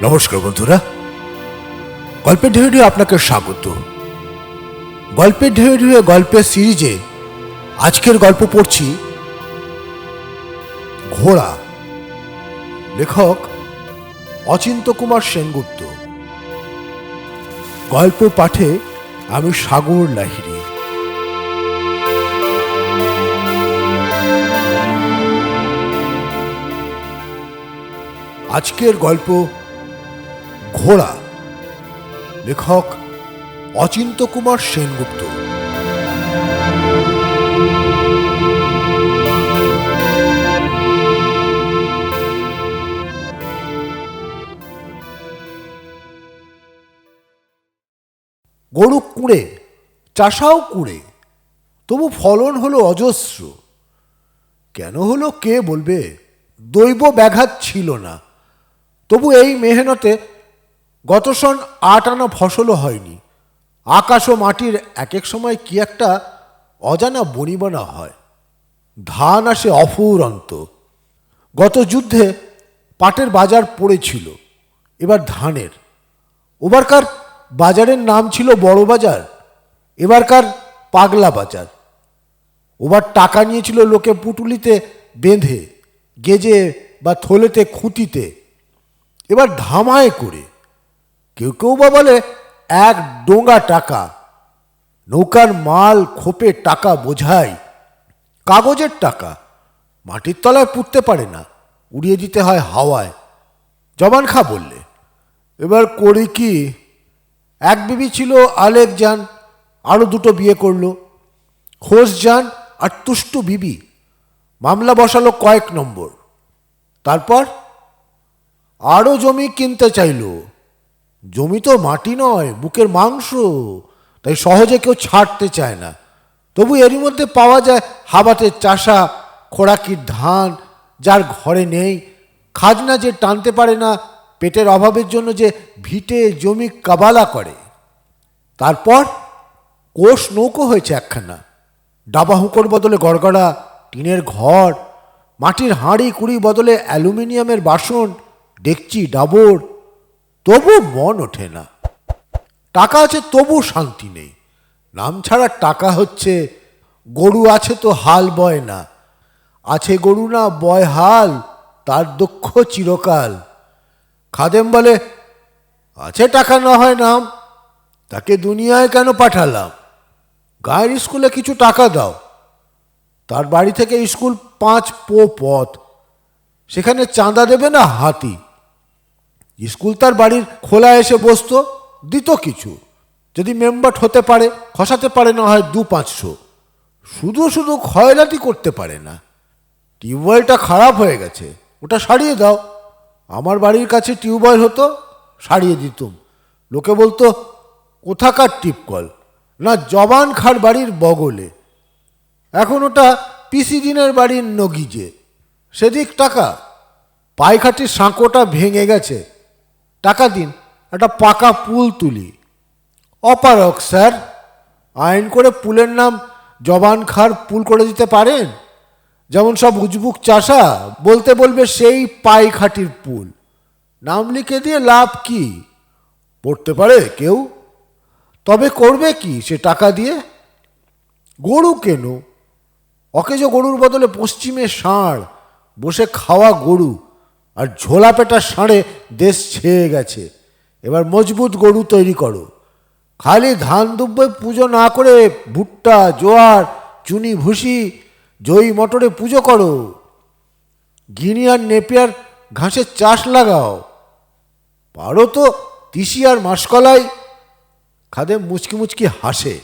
নমস্কার বন্ধুরা, গল্পের ঢেউ আপনাকে স্বাগত। গল্পের ঢেউ গল্পের সিরিজে আজকের গল্প পড়ছি ঘোড়া। লেখক অচিন্ত কুমার সেনগুপ্ত। গল্প পাঠে আমি সাগর লাহিড়ী। আজকের গল্প ঘোড়া। লেখক অচিন্ত কুমার সেনগুপ্ত। গরু কুঁড়ে, চাষাও কুঁড়ে, তবু ফলন হলো অজস্র। কেন হলো কে বলবে? দৈব ব্যাঘাত ছিল না। তবু এই মেহনতে গত সন 8 আনা ফসলও হয়নি। আকাশ ও মাটির এক এক সময় কি একটা অজানা বনিবনা হয়। ধান আসে অফুরন্ত। গত যুদ্ধে পাটের বাজার পড়েছিল, এবার ধানের। ওবারকার বাজারের নাম ছিল বড় বাজার, এবারকার পাগলা বাজার। ওবার টাকা নিয়েছিল লোকে পুটুলিতে বেঁধে, গেজে বা থলেতে খুঁটিতে, এবার ধামায় করে। কেউ কেউ বা বলে 1 ডোঙা টাকা। নৌকার মাল খোপে টাকা বোঝাই, কাগজের টাকা। মাটির তলায় পুঁততে পারে না, উড়িয়ে দিতে হয় হাওয়ায়। জবান খা বললে, এবার করি কি? এক বিবি ছিল আলেক জান, আরও 2টো বিয়ে করলো। খোঁজ জান আর তুষ্টু বিবি। মামলা বসালো কয়েক নম্বর। তারপর আরও জমি কিনতে চাইল। জমি তো মাটি নয়, বুকের মাংস, তাই সহজে কেউ ছাড়তে চায় না। তবু এরই মধ্যে পাওয়া যায় হাবাতের চাষা, খোরাকির ধান যার ঘরে নেই, খাজনা যে টানতে পারে না, পেটের অভাবের জন্য যে ভিটে জমি কাবালা করে। তারপর কোষ নৌকো হয়েছে একখানা। ডাবা হুঁকোর বদলে গড়গড়া টিনের ঘর, মাটির হাঁড়ি কুড়ি বদলে অ্যালুমিনিয়ামের বাসন, ডেকচি ডাবর। তবু মন ওঠে না। টাকা আছে তবু শান্তি নেই। নাম ছাড়া টাকা হচ্ছে। গরু আছে তো হাল বয় না। আছে গরু না বয় হাল, তার দক্ষ চিরকাল। খাদেম বলে, আছে টাকা না হয় নাম, তাকে দুনিয়ায় কেন পাঠালাম? গায়ের স্কুলে কিছু টাকা দাও। তার বাড়ি থেকে স্কুল 5 পো পথ, সেখানে চাঁদা দেবে না হাতি। স্কুল তার বাড়ির খোলা এসে বসতো, দিত কিছু। যদি মেম্বার হতে পারে, খসাতে পারে না হয় 2-500। শুধু শুধু খয়রাতি করতে পারে না। টিউবওয়েলটা খারাপ হয়ে গেছে, ওটা সারিয়ে দাও। আমার বাড়ির কাছে টিউবওয়েল হতো, সারিয়ে দিতুম। লোকে বলতো, কোথাকার টিপকল? না, জবান খার বাড়ির বগলে। এখন ওটা পিসি দিনের বাড়ির নগিজে। সেদিক টাকা। পায়খাটির সাঁকোটা ভেঙে গেছে, টাকা দিন, একটা পাকা পুল তুলি। অপারক স্যার, আইন করে পুলের নাম জবান খার পুল করে দিতে পারেন? যেমন সব উজবুক চাষা বলতে বলবে সেই পায়খাটির পুল। নাম লিখে দিয়ে লাভ কি? পড়তে পারে কেউ? তবে করবে কি সে টাকা দিয়ে? গরু কেন? অকেজ গরুর বদলে পশ্চিমে ষাঁড়, বসে খাওয়া গরু। আর ঝোলা পেটা ষাঁড়ে দেশ ছেয়ে গেছে। এবার মজবুত গরু তৈরি করো। খালি ধান দুব্বে পুজো না করে ভুট্টা, জোয়ার, চুনি ভুসি, জই মটরে পুজো করো। গিনি আর নেপিয়ার ঘাসের চাষ লাগাও। পারো তো তিসি আর মাসকলাই। খাদেম মুচকি মুচকি হাসে,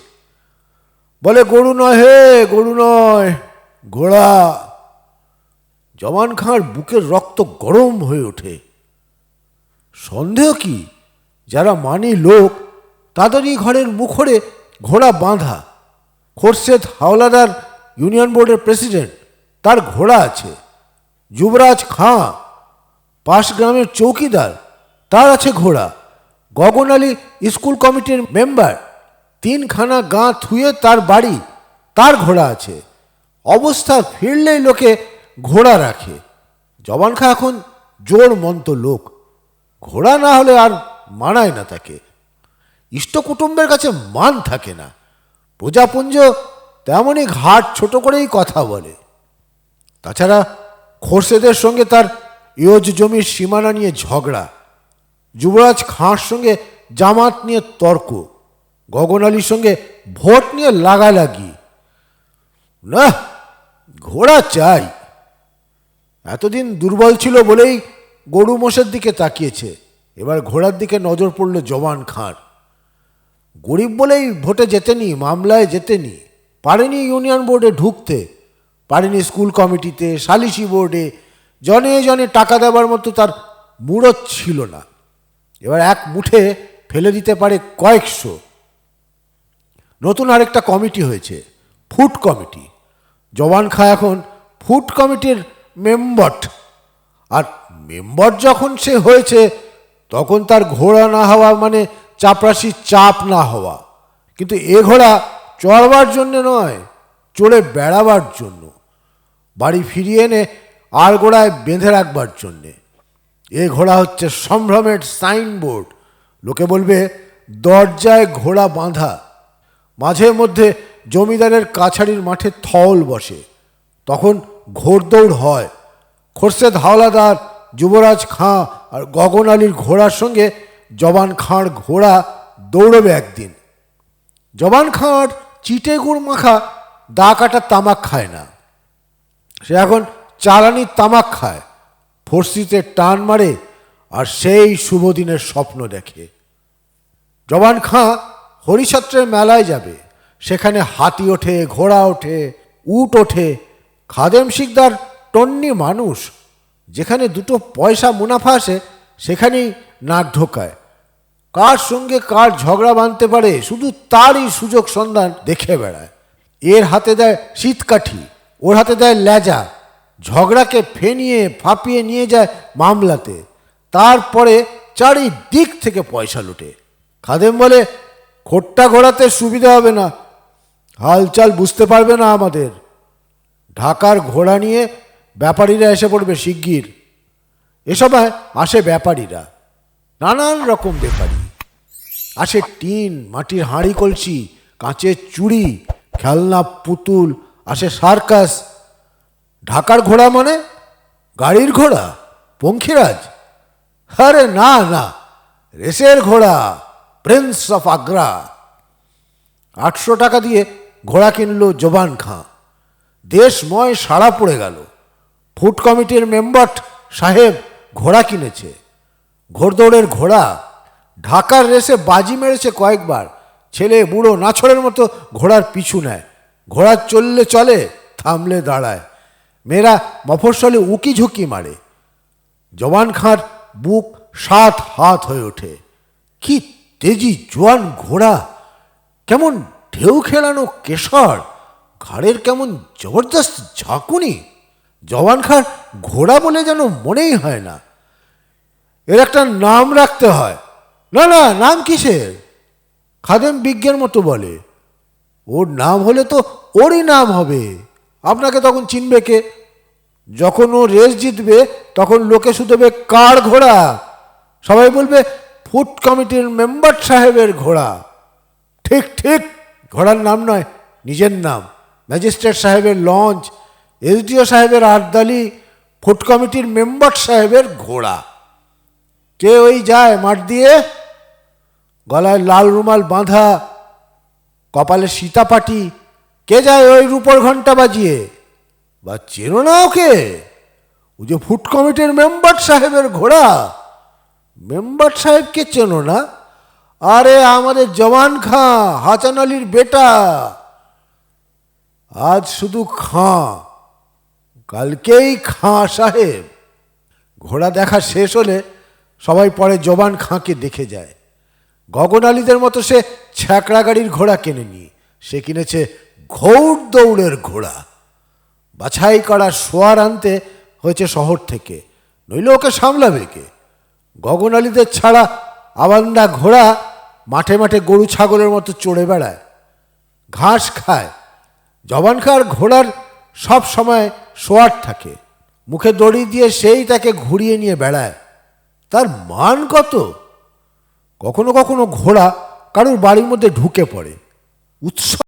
বলে, গরু নয় হে, গরু নয়, ঘোড়া। জবান খাঁর বুকের রক্ত গরম হয়ে ওঠে। সন্দেহ কি? যারা মানি লোক, তাদেরই ঘরের মুখরে ঘোড়া বাঁধা। খোরশেদ হাওলাদার ইউনিয়ন বোর্ডের প্রেসিডেন্ট, তার ঘোড়া আছে। যুবরাজ খাঁ পাশ গ্রামের চৌকিদার, তার আছে ঘোড়া। গগন আলী স্কুল কমিটির মেম্বার, 3খানা গাঁ থুয়ে তার বাড়ি, তার ঘোড়া আছে। অবস্থা ফিরলেই লোকে ঘোড়া রাখে। জবান খা এখন জোর মন্ত লোক। ঘোড়া না হলে আর মানায় না তাকে। ইষ্ট কুটুম্বের কাছে মান থাকে না। প্রজাপুঞ্জ তেমনই ঘাট ছোট করেই কথা বলে। তাছাড়া খোরশেদের সঙ্গে তার ইয়জ জমির সীমানা নিয়ে ঝগড়া, যুবরাজ খাঁর সঙ্গে জামাত নিয়ে তর্ক, গগন আলীর সঙ্গে ভোট নিয়ে লাগালাগি। না, ঘোড়া চাই। এতদিন দুর্বল ছিল বলেই গরু মোষের দিকে তাকিয়েছে, এবার ঘোড়ার দিকে নজর পড়ল জওয়ান খাঁর। গরিব বলেই ভোটে জেতেনি, মামলায় জেতেনি, পারেনি ইউনিয়ন বোর্ডে ঢুকতে, পারেনি স্কুল কমিটিতে, সালিশি বোর্ডে, জনে জনে টাকা দেওয়ার মতো তার মুরত ছিল না। এবার এক মুঠে ফেলে দিতে পারে কয়েকশো। নতুন আরেকটা কমিটি হয়েছে, ফুড কমিটি। জওয়ান খাঁ এখন ফুড কমিটির মেম্বার। আর মেম্বার যখন সে হয়েছে, তখন তার ঘোড়া না হওয়া মানে চাপরাশির চাপ না হওয়া। কিন্তু এ ঘোড়া চড়বার জন্যে নয়, চড়ে বেড়াবার জন্য, বাড়ি ফিরিয়ে এনে আর ঘোড়ায় বেঁধে রাখবার জন্যে। এ ঘোড়া হচ্ছে সম্ভ্রমের সাইনবোর্ড। লোকে বলবে দরজায় ঘোড়া বাঁধা। মাঝে মধ্যে জমিদারের কাছারির মাঠে থল বসে, তখন ঘোড়দৌড় হয়। খোরশেদ হাওলাদার, যুবরাজ খাঁ আর গগন আলীর ঘোড়ার সঙ্গে জওয়ান খাঁর ঘোড়া দৌড়বে একদিন। জওয়ান খাঁর চিটে গুড় মাখা দা কাটা তামাক খায় না, সে এখন চালানি তামাক খায়, ফর্সিতে টান মারে আর সেই শুভ দিনের স্বপ্ন দেখে। জওয়ান খাঁ হরিছত্রের মেলায় যাবে, সেখানে হাতি ওঠে, ঘোড়া ওঠে, উট ওঠে। খাদেম শিকদার টন্নি মানুষ, যেখানে দুটো পয়সা মুনাফা আসে সেখানেই নাক ঢোকায়। কার সঙ্গে কার ঝগড়া বাঁধতে পারে শুধু তারই সুযোগ সন্ধান দেখে বেড়ায়। এর হাতে দেয় শীতকাঠি, ওর হাতে দেয় লেজা, ঝগড়াকে ফেনিয়ে ফাঁপিয়ে নিয়ে যায় মামলাতে। তারপরে চারিদিক থেকে পয়সা লুটে। খাদেম বলে, খোট্টা ঘোড়াতে সুবিধা হবে না, হালচাল বুঝতে পারবে না আমাদের। ঢাকার ঘোড়া নিয়ে ব্যাপারীরা এসে পড়বে শিগগির। এ সময় আসে ব্যাপারীরা, নানান রকম ব্যাপারী আসে। টিন, মাটির হাঁড়ি কলসি, কাঁচের চুড়ি, খেলনা পুতুল, আসে সার্কাস। ঢাকার ঘোড়া মানে গাড়ির ঘোড়া, পঙ্খিরাজ? আরে না না, রেসের ঘোড়া, প্রিন্স অফ আগ্রা। 800 টাকা দিয়ে ঘোড়া কিনল জওয়ান খাঁ। দেশময় সাড়া পড়ে গেল। ফুড কমিটির মেম্বার সাহেব ঘোড়া কিনেছে, ঘোড়দৌড়ের ঘোড়া। ঢাকার রেসে বাজি মেরেছে কয়েকবার। ছেলে বুড়ো নাছরের মতো ঘোড়ার পিছু নেয়। ঘোড়া চললে চলে, থামলে দাঁড়ায়। মেয়েরা মফস্বলে উকি ঝুঁকি মারে। জওয়ান খাঁর বুক 7 হাত হয়ে ওঠে। কি তেজি জোয়ান ঘোড়া, কেমন ঢেউ খেলানো কেশর, ঘাড়ের কেমন জবরদস্ত ঝাঁকুনি। জওয়ান খাঁর ঘোড়া বলে যেন মনেই হয় না। এর একটা নাম রাখতে হয়। না না, নাম কিসের? খাদেম বিজ্ঞের মতো বলে, ওর নাম হলে তো ওরই নাম হবে, আপনাকে তখন চিনবে কে? যখন ও রেস জিতবে তখন লোকে শুধবে কার ঘোড়া? সবাই বলবে ফুড কমিটির মেম্বার সাহেবের ঘোড়া। ঠিক ঠিক, ঘোড়ার নাম নয়, নিজের নাম। ম্যাজিস্ট্রেট সাহেবের লঞ্চ, এসডিও সাহেবের আর্দালি, ফুড কমিটির মেম্বার সাহেবের ঘোড়া। কে ওই যায় মাঠ দিয়ে, গলায় লাল রুমাল বাঁধা, কপালে সীতাপাটি? কে যায় ওই রূপর ঘন্টা বাজিয়ে? বা চেনো না ওকে? ও যে ফুড কমিটির মেম্বার সাহেবের ঘোড়া। মেম্বার সাহেবকে চেনো না? আরে আমাদের জওয়ান খাঁ, হাসান আলীর বেটা। আজ শুধু খাঁ, কালকেই খাঁ সাহেব। ঘোড়া দেখা শেষ হলে সবাই পরে জওয়ান খাঁকে দেখে যায়। গগন আলীদের মতো সে ছ্যাঁকড়া গাড়ির ঘোড়া কেনেনি, সে কিনেছে ঘোড়দৌড়ের ঘোড়া। বাছাই করা সোয়ার আনতে হয়েছে শহর থেকে, নইলে ওকে সামলাবে কে? গগন আলীদের ছাড়া আবান্দা ঘোড়া মাঠে মাঠে গরু ছাগলের মতো চড়ে বেড়ায়, ঘাস খায়। জওয়ান খাঁর ঘোড়ার সব সময় সোয়ার থাকে, মুখে দড়ি দিয়ে সেই তাকে ঘুরিয়ে নিয়ে বেড়ায়। তার মান কত? কখনো কখনো ঘোড়া কারুর বাড়ির মধ্যে ঢুকে পড়ে, উৎসব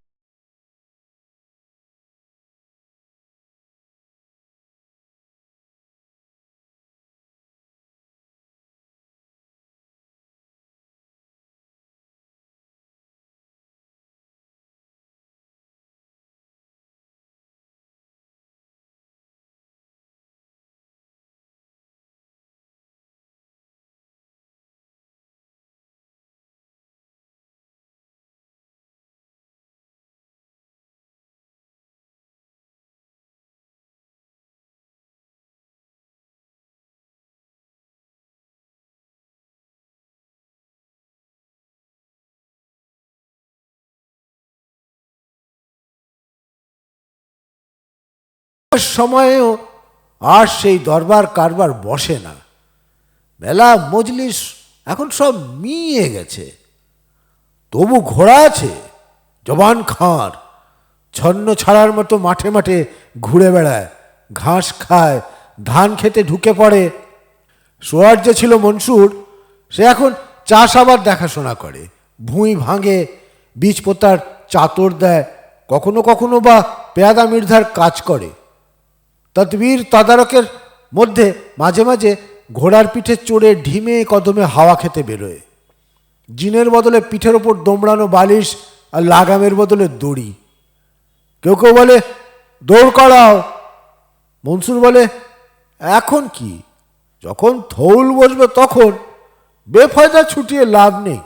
সময়েও আর সেই দরবার কারবার বসে না। মেলা মজলিস এখন সব মিয়ে গেছে। তবু ঘোড়া আছে জবান খাঁর, ছন্ন ছাড়ার মতো মাঠে মাঠে ঘুরে বেড়ায়, ঘাস খায়, ধান খেতে ঢুকে পড়ে। সোয়ার যে ছিল মনসুর, সে এখন চাষাবাদ দেখাশোনা করে, ভুঁই ভাঙে, বীজ পোতার চাতর দেয়, কখনো কখনো বা পেয়াদা মির্ধার কাজ করে। তদবির তদারকের মধ্যে মাঝে মাঝে ঘোড়ার পিঠে চড়ে ঢিমে কদমে হাওয়া খেতে বেরোয়। জিনের বদলে পিঠের ওপর দোমড়ানো বালিশ আর লাগামের বদলে দড়ি। কেউ কেউ বলে দৌড় করাও। মনসুর বলে এখন কি, যখন থৌল বসবে তখন, বেফায়দা ছুটিয়ে লাভ নেই।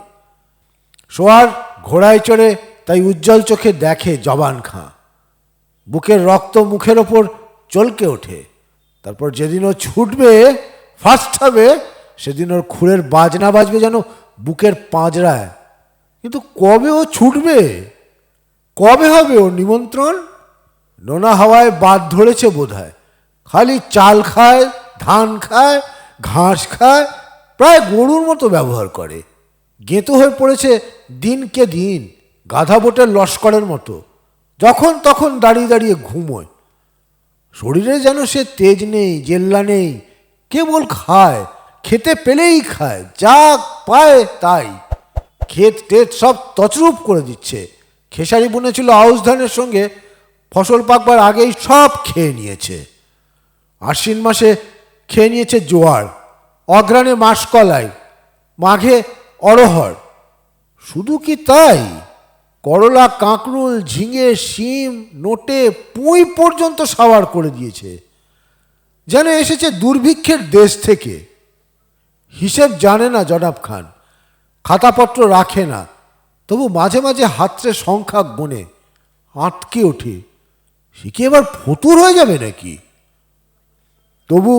সোয়ার ঘোড়ায় চড়ে তাই উজ্জ্বল চোখে দেখে জবান খাঁ। বুকের রক্ত মুখের ওপর চলকে ওঠে। তারপর যেদিন ও ছুটবে, ফার্স্ট হবে, সেদিন ওর খুরের বাজনা বাজবে যেন বুকের পাঁজরায়। কিন্তু কবে ও ছুটবে, কবে হবে ওর নিমন্ত্রণ? নোনা হাওয়ায় বাদ ধরেছে বোধহয়। খালি চাল খায়, ধান খায়, ঘাস খায়, প্রায় গরুর মতো ব্যবহার করে। গেঁতো হয়ে পড়েছে দিনকে দিন, গাধা বোটের লস্করের মতো। যখন তখন দাঁড়িয়ে দাঁড়িয়ে ঘুমোয়। শরীরে যেন সে তেজ নেই, জেল্লা নেই, কেবল খায়, খেতে পেলেই খায়, যা পায় তাই। ক্ষেত টেত সব তছরূপ করে দিচ্ছে। খেসারি বুনেছিল আউশ ধানের সঙ্গে, ফসল পাকবার আগেই সব খেয়ে নিয়েছে। আশ্বিন মাসে খেয়ে নিয়েছে জোয়ার, অঘ্রাণে মাসকলাই, মাঘে অরহর। শুধু কি তাই, করলা, কাঁকরুল, ঝিঙে, শিম, নোটে, পুঁই পর্যন্ত সাওয়ার করে দিয়েছে। যেন এসেছে দুর্ভিক্ষের দেশ থেকে। হিসেব জানে না জনাব খান, খাতাপত্র রাখে না, তবু মাঝে মাঝে হাতরে সংখ্যা গোনে, আটকে ওঠে। সে কি এবার ফতুর হয়ে যাবে নাকি? তবু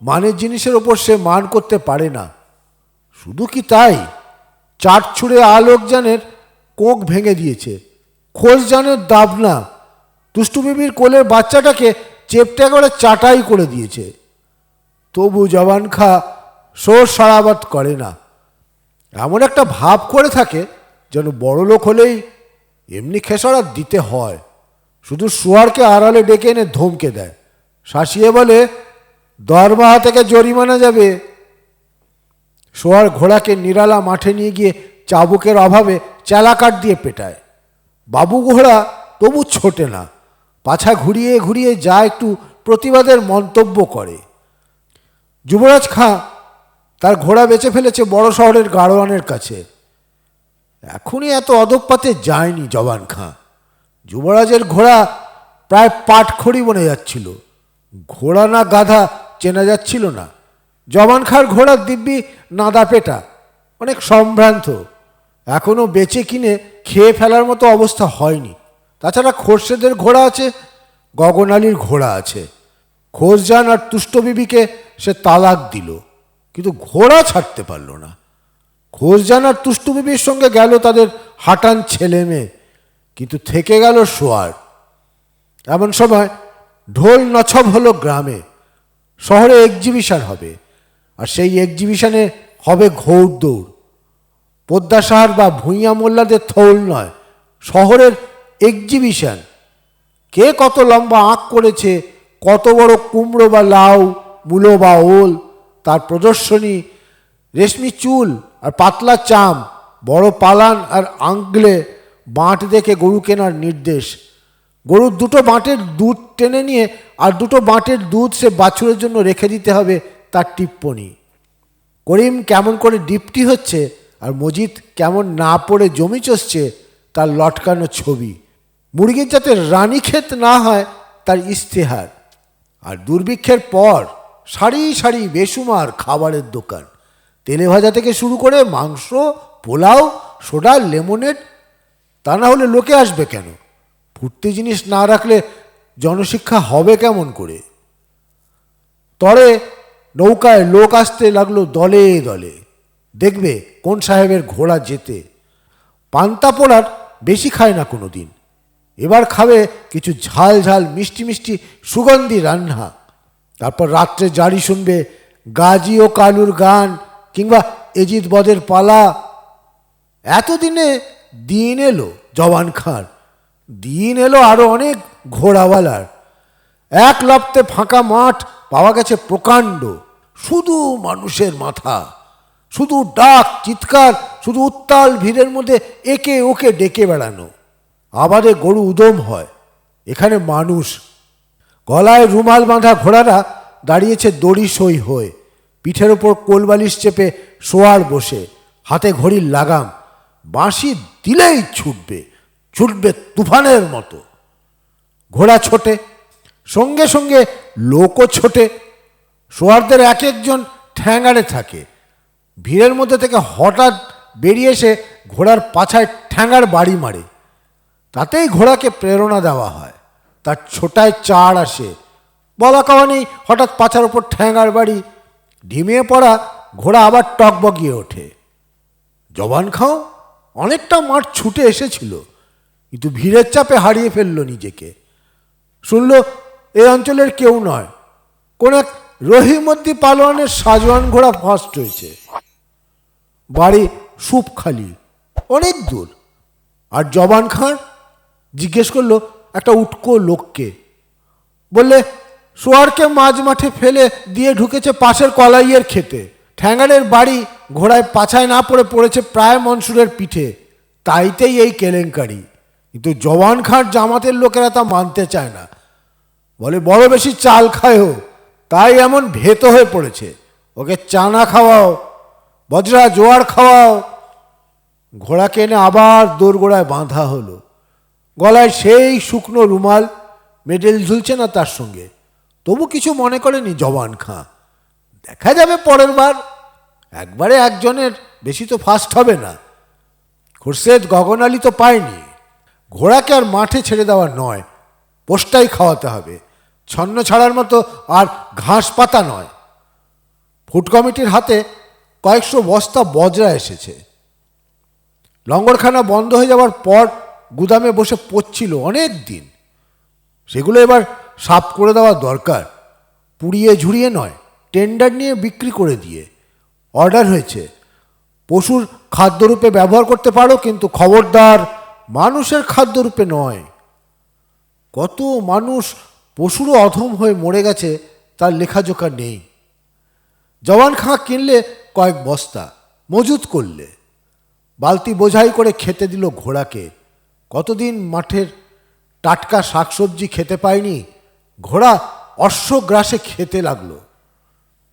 মানের জিনিসের ওপর সে মান করতে পারে না। শুধু কি তাই, চাট ছুঁড়ে আলোকজানের কোঁক ভেঙে দিয়েছে, খোঁজজানের দাবনা, দুষ্টু বিবির কোলের বাচ্চাটাকে চেপটে করে চাটাই করে দিয়েছে। তবু জবান খা সোর সারাবাদ করে না। এমন একটা ভাব করে থাকে যেন বড় লোক হলেই এমনি খেসারা দিতে হয়। শুধু সোয়ারকে আড়ালে ডেকে এনে ধমকে দেয়, শাসিয়ে বলে দরমাহা থেকে জরিমানা যাবে। সোয়ার ঘোড়াকে নিরালা মাঠে নিয়ে গিয়ে চাবুকের অভাবে চেলাকাট দিয়ে পেটায়। বাবু ঘোড়া তবু ছোটে না, পাছা ঘুরিয়ে ঘুরিয়ে যা একটু প্রতিবাদের মন্তব্য করে। যুবরাজ খাঁ তার ঘোড়া বেচে ফেলেছে বড় শহরের গাড়োয়ানের কাছে। এখনই এত অধঃপাতে যায়নি জবান খাঁ। যুবরাজের ঘোড়া প্রায় পাটখড়ি বনে যাচ্ছিল। ঘোড়া না গাধা চেনা যাচ্ছিল না। জবান খাঁর ঘোড়ার দিব্যি নাদা পেটা, অনেক সম্ভ্রান্ত, এখনও বেচে কিনে খেয়ে ফেলার মতো অবস্থা হয়নি। তাছাড়া খোরশেদের ঘোড়া আছে, গগনালীর ঘোড়া আছে। খোঁজজান আর তুষ্টবিবিকে সে তালাক দিল, কিন্তু ঘোড়া ছাড়তে পারল না। খোঁজজান আর তুষ্টবিবির সঙ্গে গেল তাদের হাঁটান ছেলে মেয়ে, কিন্তু থেকে গেল সোয়ার। এমন সময় ঢোল নছব হলো গ্রামে। শহরে এক্সিবিশন হবে, আর সেই এক্সিবিশনে হবে ঘৌড়দৌড়। পোদ্দাসাহার বা ভূঁইয়া মোল্লাদের থৌল নয়, শহরের এক্সিবিশন। কে কত লম্বা আঁক করেছে, কত বড় কুমড়ো বা লাউ, মূলো বা ওল, তার প্রদর্শনী, রেশমি চুল আর পাতলা চাম, বড় পালান আর আঙ্গলে বাঁট দেখে গরু কেনার নির্দেশ। গরুর দুটো বাঁটের দুধ টেনে নিয়ে আর দুটো বাঁটের দুধ সে বাছুরের জন্য রেখে দিতে হবে, তার টিপ্পনি। করিম কেমন করে ডিপটি হচ্ছে আর মজিদ কেমন না পড়ে জমি চষছে তার লটকানো ছবি। মুরগির যাতে রানীক্ষেত না হয় তার ইশতেহার। আর দুর্ভিক্ষের পর সারি সারি বেসুমার খাবারের দোকান, তেলে ভাজা থেকে শুরু করে মাংস, পোলাও, সোডা, লেমনেড। তা না হলে লোকে আসবে কেন? ফুর্তি জিনিস না রাখলে জনশিক্ষা হবে কেমন করে? তরে নৌকায় লোক আসতে লাগলো দলে দলে, দেখবে কোন সাহেবের ঘোড়া যেতে। পান্তা পোড়ার বেশি খায় না কোনো দিন, এবার খাবে কিছু ঝাল ঝাল মিষ্টি মিষ্টি সুগন্ধি রান্না। তারপর রাত্রে জারি শুনবে গাজী ও কালুর গান কিংবা এজিদ বদের পালা। এতদিনে দিন এলো জওয়ান খাঁর, দিন এলো আরো অনেক ঘোড়াওয়ালার। এক লপ্তে ফাঁকা মাঠ পাওয়া গেছে প্রকাণ্ড, শুধু মানুষের মাথা, শুধু ডাক চিৎকার, শুধু উত্তাল ভিড়ের মধ্যে একে ওকে ডেকে বেড়ানো। আবাদে গরু উদম হয়, এখানে মানুষ। গলায় রুমাল বাঁধা ঘোড়ারা দাঁড়িয়েছে দড়ি সই হয়ে, পিঠের ওপর কোলবালিশ চেপে শোয়ার বসে, হাতে ঘড়ির লাগাম। বাঁশি দিলেই ছুটবে, ছুটবে তুফানের মতো। ঘোড়া ছোটে, সঙ্গে সঙ্গে লোকও ছোটে। সোয়ারদের এক একজন ঠ্যাঙাড়ে থাকে। ভিড়ের মধ্যে থেকে হঠাৎ বেরিয়ে এসে ঘোড়ার পাছায় ঠ্যাঙার বাড়ি মারে, তাতেই ঘোড়াকে প্রেরণা দেওয়া হয়। তার ছোটায় চাড় আসে, বলা কওয়া নেই, হঠাৎ পাছার ওপর ঠ্যাঙার বাড়ি। ঢিমিয়ে পড়া ঘোড়া আবার টকবগিয়ে ওঠে। জওয়ান খাঁ অনেকটা মাঠ ছুটে এসেছিল, কিন্তু ভিড়ের চাপে হারিয়ে ফেলল নিজেকে। শুনল এই অঞ্চলের কেউ নয়, কোন এক রহিমদ্দি পালোয়ানের সাজওয়ান ঘোড়া ফার্স্ট হয়েছে। বাড়ি সুপখালি, অনেক দূর। আর জওয়ান খাঁ জিজ্ঞেস করলো একটা উটকো লোককে, বললে সোয়ারকে মাঝ মাঠে ফেলে দিয়ে ঢুকেছে পাশের কলাইয়ের খেতে। ঠ্যাঙারের বাড়ি ঘোড়ায় পাছায় না পড়ে পড়েছে প্রায় মনসুরের পিঠে, তাইতেই এই কেলেঙ্কারি। কিন্তু জওয়ান খাঁর জামাতের লোকেরা তা মানতে চায় না, বলে বড় বেশি চাল খায়, তাই এমন ভেতো হয়ে পড়েছে। ওকে চানা খাওয়াও, বজরা জোয়ার খাওয়াও। ঘোড়াকে এনে আবার দোরগোড়ায় বাঁধা হলো। গলায় সেই শুকনো রুমাল, মেডেল ঝুলছে না তার সঙ্গে, তবু কিছু মনে করেনি জওয়ান খাঁ। দেখা যাবে পরের বার, একবারে একজনের বেশি তো ফার্স্ট হবে না। খুরশেদ গগন আলী তো পায়নি। ঘোড়াকে আর মাঠে ছেড়ে দেওয়া নয়, পোস্টাই খাওয়াতে হবে, ছন্ন ছাড়ার মতো আর ঘাস পাতা নয়। ফুড কমিটির হাতে কয়েকশো বস্তা বজরা এসেছে। লঙ্গরখানা বন্ধ হয়ে যাওয়ার পর গুদামে বসে পড়ছিল অনেক দিন, সেগুলো এবার সাফ করে দেওয়া দরকার। পুড়িয়ে ঝুড়িয়ে নয়, টেন্ডার নিয়ে বিক্রি করে দিয়ে। অর্ডার হয়েছে, পশুর খাদ্যরূপে ব্যবহার করতে পারো, কিন্তু খবরদার মানুষের খাদ্যরূপে নয়। কত মানুষ পশুরও অধম হয়ে মরে গেছে, তার লেখাজোখা নেই। জওয়ান খাঁ কিনলে কয়েক বস্তা, মজুত করলে। বালতি বোঝাই করে খেতে দিল ঘোড়াকে। কতদিন মাঠের টাটকা শাকসবজি খেতে পায়নি, ঘোড়া অশ্বগ্রাসে খেতে লাগলো।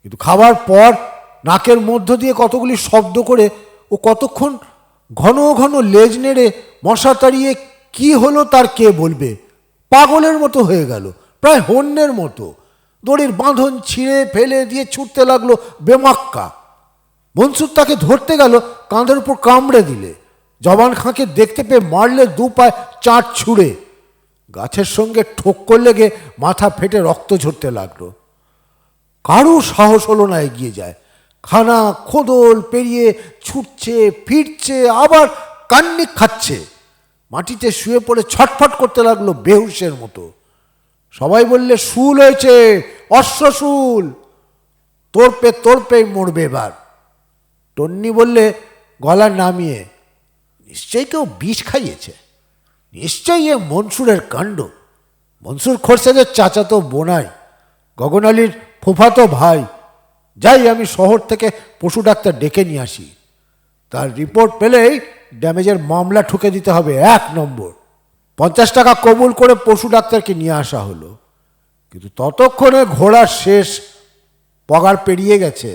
কিন্তু খাবার পর নাকের মধ্য দিয়ে কতগুলি শব্দ করে ও কতক্ষণ ঘন ঘন লেজ নেড়ে মশা তাড়িয়ে কি হলো তার কে বলবে। পাগলের মতো হয়ে গেল, প্রায় হন্যের মতো। দড়ির বাঁধন ছিঁড়ে ফেলে দিয়ে ছুটতে লাগলো বেমাক্কা। মনসুর তাকে ধরতে গেল, কাঁধের উপর কামড়ে দিলে। জওয়ান খাঁকে দেখতে পেয়ে মারলে দু পায়ে চাট ছুঁড়ে। গাছের সঙ্গে ঠোক্কর লেগে মাথা ফেটে রক্ত ঝরতে লাগলো। কারো সাহস হলো না এগিয়ে যায়। খানা খোদল পেরিয়ে ছুটছে, ফিরছে, আবার কান্নিক খাচ্ছে। মাটিতে শুয়ে পড়ে ছটফট করতে লাগলো বেহুশের মতো। সবাই বললে শুল হয়েছে, অশ্বশুল, তোরপে তোরপেই মরবে এবার। টন্নি বললে গলা নামিয়ে, নিশ্চয়ই কেউ বিষ খাইয়েছে, নিশ্চয়ই এ মনসুরের কাণ্ড। মনসুর খোরশেদের চাচাতো বোনাই, গগন আলীর ফুফাতো ভাই। যাই আমি শহর থেকে পশু ডাক্তার ডেকে নিয়ে আসি। তার রিপোর্ট পেলেই ড্যামেজের মামলা ঠুকে দিতে হবে 1 নম্বর। 50 টাকা কবুল করে পশু ডাক্তারকে নিয়ে আসা হলো, কিন্তু ততক্ষণে ঘোড়ার শেষ পগার পেরিয়ে গেছে।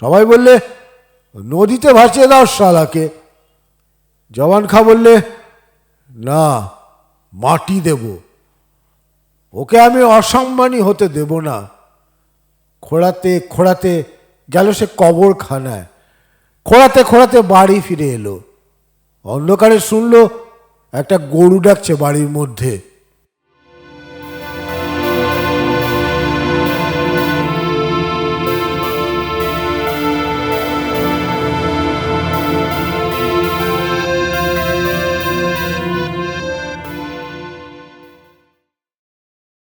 সবাই বললে, নদীতে ভাসিয়ে দাও শালাকে। জওয়ান খা বললে, না, মাটি দেব, ওকে আমি অসম্মানী হতে দেব না। খোঁড়াতে খোঁড়াতে গেল সে কবরখানায়, খোঁড়াতে খোঁড়াতে বাড়ি ফিরে এলো। অন্ধকারে শুনল একটা গরু ডাকছে বাড়ির মধ্যে।